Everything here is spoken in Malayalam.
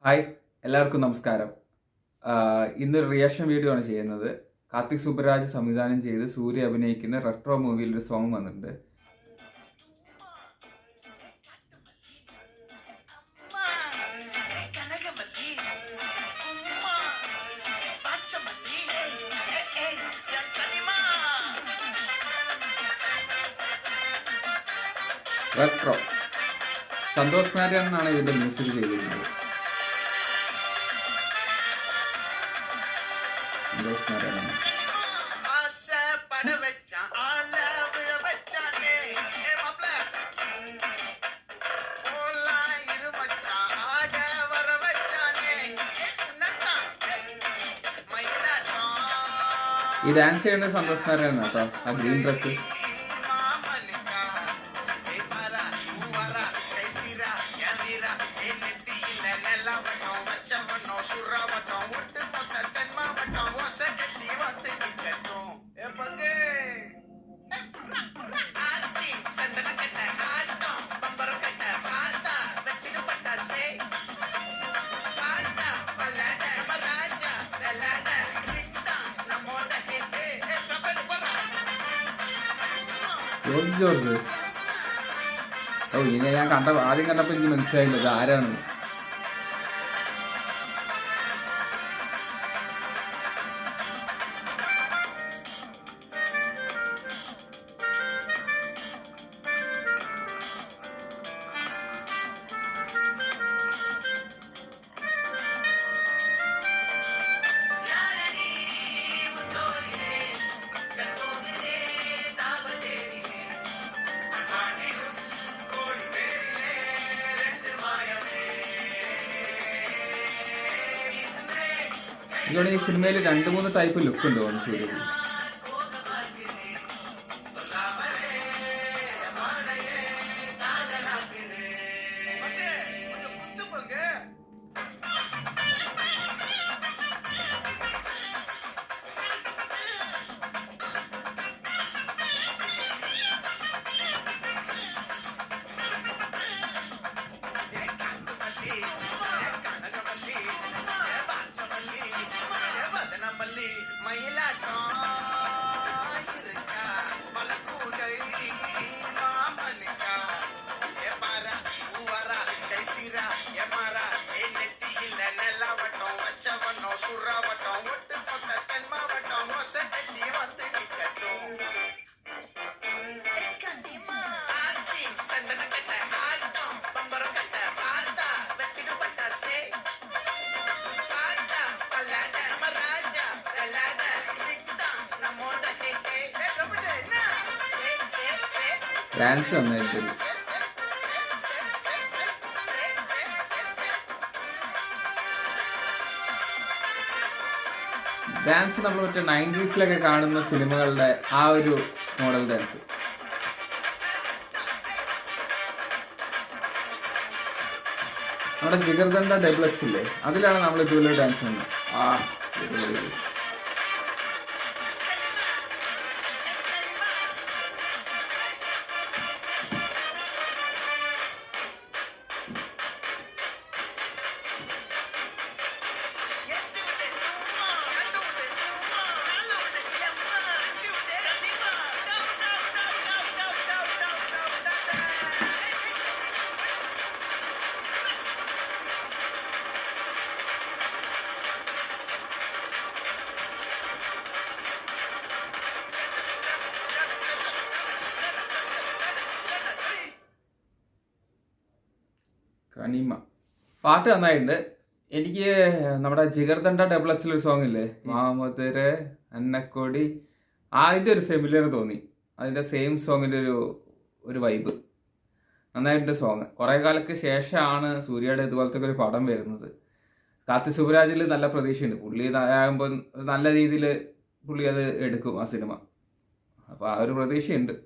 ഹായ്, എല്ലാവർക്കും നമസ്കാരം. ഇന്നൊരു റിയാക്ഷൻ വീഡിയോ ആണ് ചെയ്യുന്നത്. കാർത്തിക് സുബ്ബരാജ് സംവിധാനം ചെയ്ത് സൂര്യ അഭിനയിക്കുന്ന റെട്രോ മൂവിയിൽ ഒരു സോങ് വന്നിട്ടുണ്ട്. റെട്രോ സന്തോഷ് നാരായണനാണ് ഇതിന്റെ മ്യൂസിക് ചെയ്തിരിക്കുന്നത്. ഈ ഡാൻസ് ചെയ്യുന്നത് സന്തോഷ് നാരായണൻ കേട്ടോ. ആ ഗ്രീൻ ഡ്രസ് ജോർജ്. ഓ, ഇങ്ങനെ ഞാൻ ആദ്യം കണ്ടപ്പോൾ എനിക്ക് മനസ്സിലായില്ല ഇത് ആരാണ്. ഇതോടെ ഈ സിനിമയിൽ 2-3 ടൈപ്പ് ലുക്ക് ഉണ്ട് സൂര്യക്ക്. ഡാൻസ് നന്നായിട്ട് ഡാൻസ് നമ്മൾ മറ്റേ 90s കാണുന്ന സിനിമകളുടെ ആ ഒരു മോഡൽ ഡാൻസ്. നമ്മുടെ ജിഗർദണ്ഡ ഡെബ്ലക്സ് ഇല്ലേ, അതിലാണ് നമ്മൾ ഇതുപോലെ ഡാൻസ് ചെയ്യുന്നത്. കനിമ പാട്ട് നന്നായിട്ടുണ്ട്. എനിക്ക് നമ്മുടെ ജിഗർദണ്ഡ ഡെബ്ലക്സിലൊരു സോങ് ഇല്ലേ, മാമോദരെ അന്നക്കൊടി, അതിൻ്റെ ഒരു ഫെമിലിയർ തോന്നി. അതിൻ്റെ സെയിം സോങ്ങിൻ്റെ ഒരു വൈബ് നന്നായിട്ടുണ്ട് സോങ്. കുറേ കാലಕ್ಕೆ ശേഷമാണ് സൂര്യയുടെ ഇതുപോലത്തെ ഒരു പടം വരുന്നത്. കാർത്തിക് സുബ്ബരാജിൽ നല്ല പ്രതീക്ഷയുണ്ട്. പുള്ളി ആകുമ്പോൾ നല്ല രീതിയിൽ പുള്ളി അത് എടുക്കും ആ സിനിമ. അപ്പോൾ ആ ഒരു പ്രതീക്ഷയുണ്ട്.